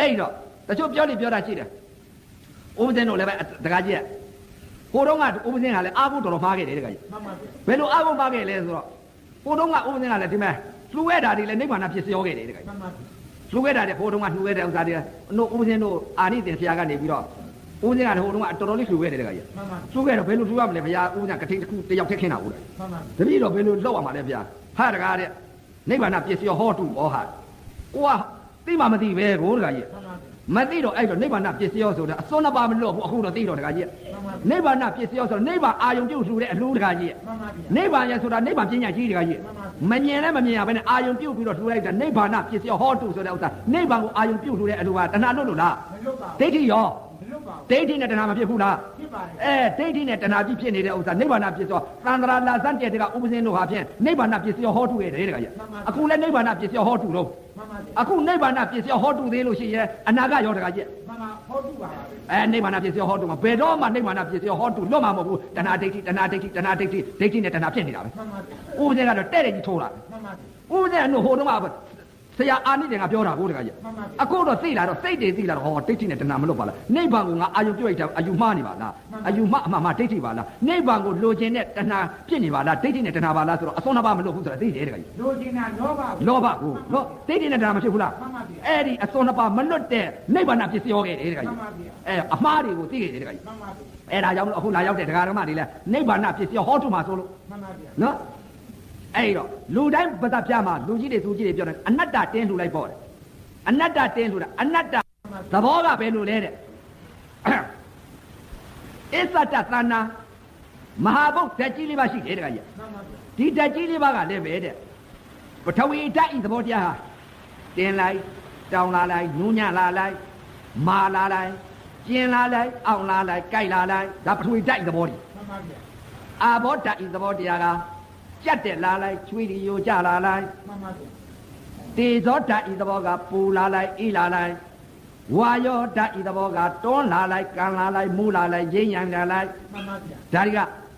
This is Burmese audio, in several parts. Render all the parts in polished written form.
အဲ့တော့တချို့ပြောတာရှိတယ်ဦးမစင်းတို့လည်းပဲတကားကြီးဟိုတုန်းကဦးမစင်းကလည်းအားကိုတော်တော်မှားခဲ့တယ်တကားကြီးဘယ်လိုအားကိုမှားခဲ့လဲဆိုတော့ဟိုတုန်းကဦးမစင်းကလည်းဒီမဲ့လှူခဲ့တာတွေလည်းနိဗ္ဗာန်ဖြစ်ရောခဲ့တယ်တကားကြီးလှူခဲ့တာတွေဟိုတုန်းကလှူခဲ့တဲ့ဥစ္စာတွေတို့ဦးမစင်းတို့အာနိသင်ဆရာကနေပြီးတော့ဦးစင်းကဟိုတုန်းကတော်တော်လေးလှူခဲ့တယ်တကားကြီးလှူခဲ့တော့ဘယ်လိုလှူရမလဲဗျာဦးစင်းကတိတ်တစ်ခုတယောက်ထက်ခင်းတာဟုတ်တယ်တပည့်တော့ဘယ်လိုလောက်ရမှာလဲဗျာဟာတကားတဲ့နိဗ္ဗာန်ပစ္စည်းဟောတုဟောဟာကိုကသိမှမသိပဲကိုတကားကြီးမသိတော့အဲ့တော့နိဗ္ဗာန်ပစ္စည်းဆိုတာအစွန်းနှစ်ပါးမလွတ်ဘူးအခုတော့သိတော့တကားကြီးနိဗ္ဗာန်ပစ္စည်းဆိုတော့နိဗ္ဗာန်အာယုံပြုတ်လှူတဲ့အလှူတကားကြီးနိဗ္ဗာန်ရဆိုတာနိဗ္ဗာန်ပညာကြီးတကားကြီးမမြင်လည်းမမြင်ရဘဲနဲ့အာယုံပြုတ်ပြီးတော့လှူလိုက်တာနိဗ္ဗာန်ပစ္စည်းဟောတုဆိုတဲ့ဥစ္စာနိဗ္ဗာန်ကိုအာယုံပြုတ်လှူတဲ့အလှူကတဏှာလွတ်လို့လားဒိဋ္ဌိရောဒိဋ္ဌိနဲ့တဏှာမဖြစ်ဘူးလားဒိဋ္ဌိနဲ့တဏှာကြီးဖြစ်နေတဲ့ဥစ္စာနိဗ္ဗာန်ပစ္စည်းသံဃာလာစံတဲ့ကဥပဇင်းတို့ဟာဖြင့်နိဗ္ဗာန်ပစ္စည်းဟောတုရဲ့တကားကြီးအခုလည်းနိဗ္ဗာန်ပစ္စည်းဟောတုတော့အခုနိဗ္ဗာန်ပစ္စည်းဟောတုသေးလို့ရှိရဲ့အနာဂတ်ရောတကားကြီးဟောတုပါနိဗ္ဗာန်ပစ္စည်းဟောတုမှာဘယ်တော့မှနိဗ္ဗာန်ပစ္စည်းဟောတုလွတ်မှာမဟုတ်ဘူးတဏှာဒိဋ္ဌိနဲ့တဏှာဖြစ်နေတာပဲဥပဇင်းကတော့တဲ့တဲ့ကြီးထိုးလာဥပဇင်းတို့ဟိုတုန်းကဆရာအာနိသင်ကပြောတာကိုတကားကြီးအခုတော့သိလာတော့စိတ်တွေသိလာတော့ဟောဒိဋ္ဌိနဲ့တဏှာမလွတ်ပါလားနိဗ္ဗာန်ကိုငါအာယုပြုတ်လိုက်တာအာယုမှားနေပါလားအာယုမှားအမှန်ဒိဋ္ဌိပါလားနိဗ္ဗာန်ကိုလိုချင်တဲ့တဏှာဖြစ်နေပါလားဒိဋ္ဌိနဲ့တဏှာပါလားဆိုတော့အစွန်းနှစ်ပါးမလွတ်ဘူးဆိုတာသိတယ်တကားကြီးလိုချင်တာလောဘကိုနော်ဒိဋ္ဌိနဲ့တဏှာမဖြစ်ဘူးလားအဲ့ဒီအစွန်းနှစ်ပါးမလွတ်တဲ့နိဗ္ဗာန်ပစ္စည်းဟောခဲ့တယ်တကားကြီးအမှားတွေကိုသိခဲ့တယ်တကားကြီးအဲ့ဒါကြောင့်အခုလာရောက်တဲ့ဒကာဓမ္မတွေလည်းနိဗ္ဗာန်ပစ္စည်းဟောတုမှာဆိုလို့နော်အဲ့တော့လူတိုင်းပဒပြမှာလူကြီးတွေသူကြီးတွေပြောတယ်အနတ္တတင်းလှူလိုက်ပေါ့တယ်အနတ္တတင်းလှူတာအနတ္တသဘောကဘယ်လိုလဲတဲ့အစ္ဆတသနာမဟာဘုတ်ဓာတ်ကြီးလေးပါရှိတယ်တခါကြီးဒီဓာတ်ကြီးလေးပါကလည်းပဲတဲ့ပထဝီဓာတ်ဤသဘောတရားဟာတင်းလိုက်တောင်းလာလိုက်နူးညံ့လာလိုက်မာလာလိုက်ကျင်လာလိုက်အောင်လာလိုက်ကြိုက်လာလိုက်ဒါပထဝီဓာတ်ဤသဘောတရားအာဘောဓာတ်ဤသဘောတရားကကြက်တက်လာလိုက်ချွေးရီယိုကြလာလိုက်တေဇောဓာတ်ဤသဘောကပူလာလိုက်အေးလာလိုက်ဝါယောဓာတ်ဤသဘောကတွန်းလာလိုက်ကန်လာလိုက်မူလာလိုက်ရင်းရံလာလိုက်ဒါတွေ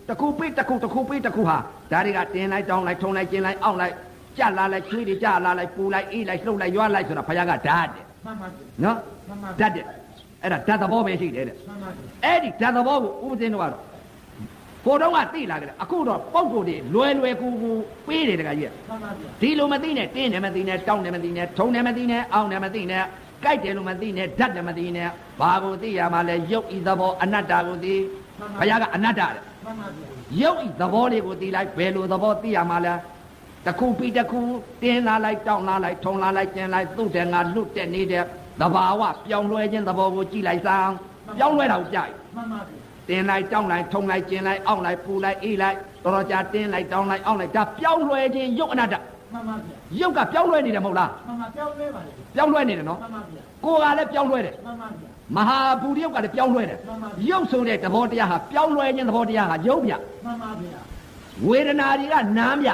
ကတခုပိတခုပိတခုဟာဒါတွေကတင်းလိုက်တောင်းလိုက်ထုံလိုက်ကျင်လိုက်အောက်လိုက်ကြက်လာလိုက်ချွေးရီကြလာလိုက်ပူလိုက်အေးလိုက်လှုပ်လိုက်ရွာလိုက်ဆိုတာဘုရားကဓာတ်တဲ့နော်ဓာတ်တဲ့အဲ့ဒါဓာတ်သဘောပဲရှိတယ်တဲ့အဲ့ဒီဓာတ်သဘောကိုဥပဇင်းတို့ကတော့ကိုတော့ကသိလာကြတယ်အခုတော့ပုံကိုယ်တွေလွယ်ကူပေးတယ်တခါကြီးဒီလိုမသိနဲ့တင်းတယ်မသိနဲ့တောင်းတယ်မသိနဲ့ထုံတယ်မသိနဲ့အောင်းတယ်မသိနဲ့ကြိုက်တယ်လို့မသိနဲ့ဓာတ်တယ်မသိနဲ့ဘာကိုသိရမှာလဲရုပ်ဤသဘောအနတ္တကိုသိဘုရားကအနတ္တတဲ့ရုပ်ဤသဘောလေးကိုသိလိုက်ဘယ်လိုသဘောသိရမှာလဲတခုပြီးတခုတင်းလာလိုက်တောင်းလာလိုက်ထုံလာလိုက်ကျင်လိုက်သုတ်တယ်ငါလွတ်တဲ့နေတဲ့သဘာဝပြောင်းလဲခြင်းသဘောကိုကြည့်လိုက်စမ်းပြောင်းလဲတာကိုကြိုက်တင်းလိုက်တောင်းလိုက်ထုံလိုက်ကျင်လိုက်အောင့်လိုက်ပူလိုက်အေးလိုက်တော်တော်ကြာတင်းလိုက်တောင်းလိုက်အောင့်လိုက်ဒါပြောင်းလဲခြင်းရုပ်အနတ္တရုပ်ကပြောင်းလဲနေတယ်မဟုတ်လားပြောင်းလဲပါလေပြောင်းလဲနေတယ်နော်ကိုယ်ကလည်းပြောင်းလဲတယ်မဟာဘူရိယုတ်ကလည်းပြောင်းလဲတယ်ရုပ်ဆိုတဲ့သဘောတရားဟာပြောင်းလဲခြင်းသဘောတရားဟာရုပ်ပြဝေဒနာတွေကနာမ်ပ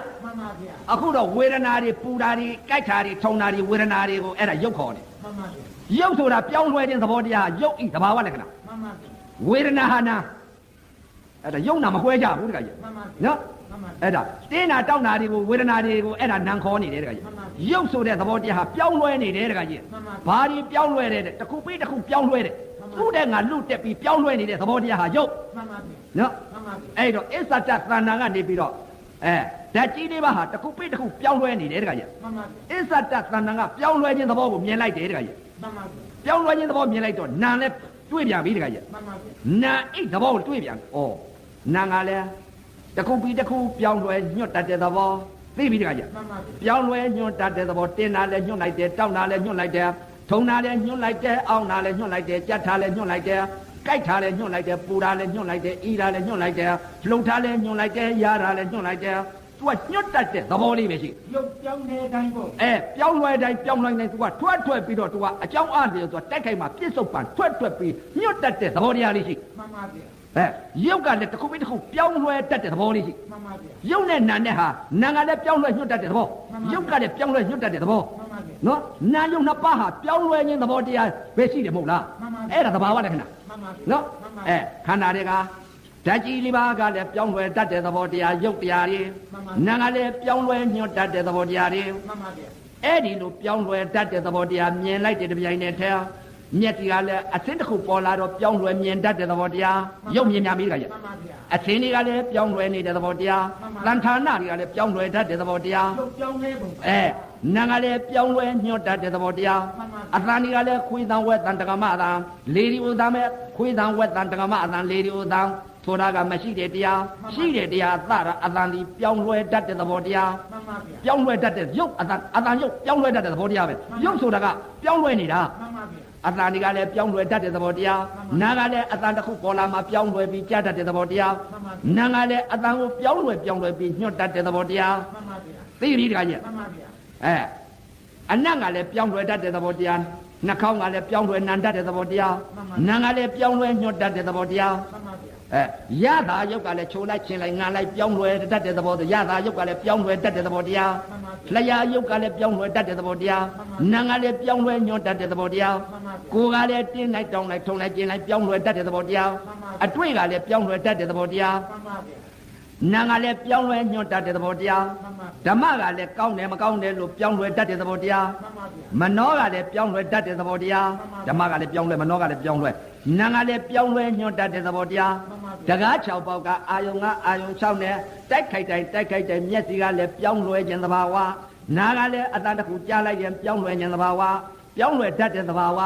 ြအခုတော့ဝေဒနာတွေပူတာတွေကြိုက်တာတွေထုံတာတွေဝေဒနာတွေကိုအဲ့ဒါရုပ်ခေါ်တယ်ရုပ်ဆိုတာပြောင်းလဲခြင်းသဘောတရားဟာရုပ်ဤသဘာဝလက္ခဏာဝေဒနာဟာနာအဲ့ဒါယုံနာမခွဲကြဘူးတခါကြီးနော်အဲ့ဒါတင်းနာတောက်နာတွေကိုဝေဒနာတွေကိုအဲ့ဒါနံခေါ်နေတယ်တခါကြီးရုပ်ဆိုတဲ့သဘောတရားဟာပြောင်းလဲနေတယ်တခါကြီးဘာဒီပြောင်းလဲတဲ့တခုပြီးတခုပြောင်းလဲတဲ့သူ့တဲ့ငါလွတ်တက်ပြီးပြောင်းလဲနေတဲ့သဘောတရားဟာရုပ်နော်အဲ့တော့အစ္ဆတသဏ္ဍာန်ကနေပြီးတော့ဓာတ်ကြီးလေးပါဟာတခုပြီးတခုပြောင်းလဲနေတယ်တခါကြီးအစ္ဆတသဏ္ဍာန်ကပြောင်းလဲခြင်းသဘောကိုမြင်လိုက်တယ်တခါကြီးပြောင်းလဲခြင်းသဘောမြင်လိုက်တော့နာနဲ့တွေ့ပြန်ပြီတခါကြီးနာအိတ်သဘောကိုတွေ့ပြန်ဩနာကလည်းတခုပြီးတခုပြောင်းလဲညွတ်တတ်တဲ့သဘောသိပြီတခါကြီးပြောင်းလဲညွတ်တတ်တဲ့သဘောတင်းတာလည်းညွတ်လိုက်တယ်တောက်တာလည်းညွတ်လိုက်တယ်ထုံတာလည်းညွတ်လိုက်တယ်အောင်းတာလည်းညွတ်လိုက်တယ်ကြက်တာလည်းညွတ်လိုက်တယ်ကြိုက်တာလည်းညွတ်လိုက်တယ်ပူတာလည်းညွတ်လိုက်တယ်အီတာလည်းညွတ်လိုက်တယ်လှုပ်တာလည်းညွတ်လိုက်တယ်ရာတာလည်းညွတ်လိုက်တယ်သူကညွတ်တတ်တဲ့သဘောလေးပဲရှိရုပ်ပြောင်းတဲ့အတိုင်းပေါ့ပြောင်းလဲတိုင်းပြောင်းလဲတိုင်းသူကထွက်ပြီးတော့သူကအကြောင်းအားဖြင့်သူကတက်ခိုက်မှာပြစ္ဆုတ်ပံထွက်ပြီးညွတ်တတ်တဲ့သဘောတရားလေးရှိမှန်ပါဗျာရုပ်ကလည်းတစ်ခုပြီးတစ်ခုပြောင်းလဲတတ်တဲ့သဘောလေးရှိမှန်ပါဗျာရုပ်နဲ့နာနဲ့ဟာနာကလည်းပြောင်းလဲညွတ်တတ်တဲ့သဘောရုပ်ကလည်းပြောင်းလဲညွတ်တတ်တဲ့သဘောနော်နာယုံနှစ်ပါးဟာပြောင်းလဲခြင်းသဘောတရားပဲရှိတယ်မဟုတ်လားအဲ့ဒါသဘာဝလက္ခဏာနော်ခန္ဓာတွေကဓာတ်ကြီးလေးပါးကလည်းပြောင်းလဲတတ်တဲ့သဘောတရားရုပ်တရားတွေနာကလည်းပြောင်းလဲညွတ်တတ်တဲ့သဘောတရားတွေ အဲ့ဒီလိုပြောင်းလဲတတ်တဲ့သဘောတရားမြင်လိုက်တဲ့တပြိုင်နက်တည်းမျက်တရားလည်းအသင်းတစ်ခုပေါ်လာတော့ပြောင်းလဲမြင်တတ်တဲ့သဘောတရားရုပ်မြင်များမိတခါကြီး မှန်ပါဗျာ အသင်းတွေကလည်းပြောင်းလဲနေတဲ့သဘောတရားတန်ဌာနတွေကလည်းပြောင်းလဲတတ်တဲ့သဘောတရား ရုပ်ပြောင်းလဲပုံ နာကလည်းပြောင်းလဲညှော့တတ်တဲ့သဘောတရားအသံတွေကလည်းခွေးသံဝက်တန်တကမအသံလေဒီဥသံမဲ့ခွေးသံဝက်တန်တကမအသံလေဒီဥသံဆိုတာကမရှိတဲ့တရားရှိတဲ့တရားသတာအသံဒီပြောင်းလဲတတ်တဲ့သဘောတရား မှန်ပါဗျာ ပြောင်းလဲတတ်တဲ့ရုပ်အသံရုပ်ပြောင်းလဲတတ်တဲ့သဘောတရားပဲရုပ်ဆိုတာကပြောင်းလဲနေတာ မှန်ပါဗျာ အသံတွေကလည်းပြောင်းလဲတတ်တဲ့သဘောတရားနာကလည်းအသံတစ်ခုပေါ်လာမှပြောင်းလဲပြီးကြားတတ်တဲ့သဘောတရားနာကလည်းအသံကိုပြောင်းလဲပြီးညှော့တတ်တဲ့သဘောတရား မှန်ပါဗျာ သိပြီတခါကြီး မှန်ပါဗျာ အနတ်ကလည်းပြောင်းလဲတတ်တဲ့သဘောတရားနှာခေါင်းကလည်းပြောင်းလဲနံတတ်တဲ့သဘောတရားနာကလည်းပြောင်းလဲညှော့တတ်တဲ့သဘောတရား မှန်ပါဗျာ ရတာရုပ်ကလည်းချိုးလိုက်ချင်းလိုက်ငါလိုက်ပြောင်းလဲတတ်တဲ့သဘောတရားရတာရုပ်ကလည်းပြောင်းလဲတတ်တဲ့သဘောတရားလျှာရုပ်ကလည်းပြောင်းလဲတတ်တဲ့သဘောတရားနာကလည်းပြောင်းလဲညှော့တတ်တဲ့သဘောတရားကိုယ်ကလည်းတင်းလိုက်တောင်းလိုက်ထုံလိုက်ကျင်းလိုက်ပြောင်းလဲတတ်တဲ့သဘောတရားအတွေ့ကလည်းပြောင်းလဲတတ်တဲ့သဘောတရား မှန်ပါဗျာ နာကလည်းပြောင်းလဲညှော့တတ်တဲ့သဘောတရား မှန်ပါ ဓမ္မကလည်းကောင်းတယ်မကောင်းတယ်လို့ပြောင်းလဲတတ်တဲ့သဘောတရား မှန်ပါဗျာ မနောကလည်းပြောင်းလဲတတ်တဲ့သဘောတရားဓမ္မကလည်းပြောင်းလဲမနောကလည်းပြောင်းလဲနာကလည်းပြောင်းလဲညှော့တတ်တဲ့သဘောတရားတကား6ပေါက်ကအာယုံကအာယုံ6နဲ့တိုက်ခိုက်တိုင်းမျက်စိကလည်းပြောင်းလဲခြင်းသဘာဝနာကလည်းအတန်တစ်ခုကြားလိုက်ရင်ပြောင်းလဲခြင်းသဘာဝပြောင်းလဲတတ်တဲ့သဘာဝ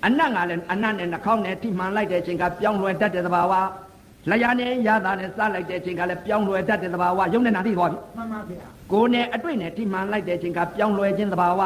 အနတ်ကလည်းအနတ်နဲ့နှာခေါင်းနဲ့ထိမှန်လိုက်တဲ့အချိန်ကပြောင်းလဲတတ်တဲ့သဘာဝလျှာနဲ့ရတာနဲ့စားလိုက်တဲ့အချိန်ကလည်းပြောင်းလဲတတ်တဲ့သဘာဝယုံနဲ့နာသိသွားပြီ မှန်ပါဗျာ ကိုယ်နဲ့အတွေ့နဲ့ထိမှန်လိုက်တဲ့အချိန်ကပြောင်းလဲခြင်းသဘာဝ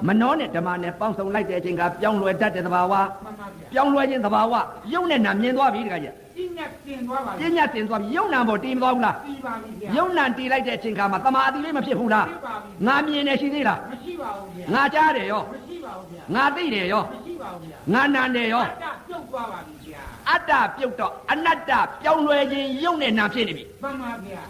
မနှောနဲ့ဓမ္မနဲ့ပေါင်းစုံလိုက်တဲ့အချိန်ကပြောင်းလဲတတ်တဲ့သဘာဝ မှန်ပါဗျာ ပြောင်းလဲခြင်းသဘာဝယုံနဲ့နာမြင်သွားပြီတခါကြီး ပြညတ်တင်သွားပါ ပ ဗျာ ညာသင်သွားပြီယုံနာပေါ်တည်မသွားဘူးလား ပြီးပါပြီဗျာ ယုံနာတည်လိုက်တဲ့အချိန်ကမှတမာအတိလေးမဖြစ်ဘူးလား ပြီးပါပြီ ငါမြင်နေရှိသေးလား မရှိပါဘူးဗျာ ငါကြားတယ်ရော မရှိပါဘူးဗျာ ငါသိတယ်ရော မရှိပါဘူးဗျာ ငါနာတယ်ရော အတ္တပြုတ်သွားပါပြီဗျာ အတ္တပြုတ်တော့အနတ္တပြောင်းလဲခြင်းယုံနဲ့နာဖြစ်နေပြီ မှန်ပါဗျာ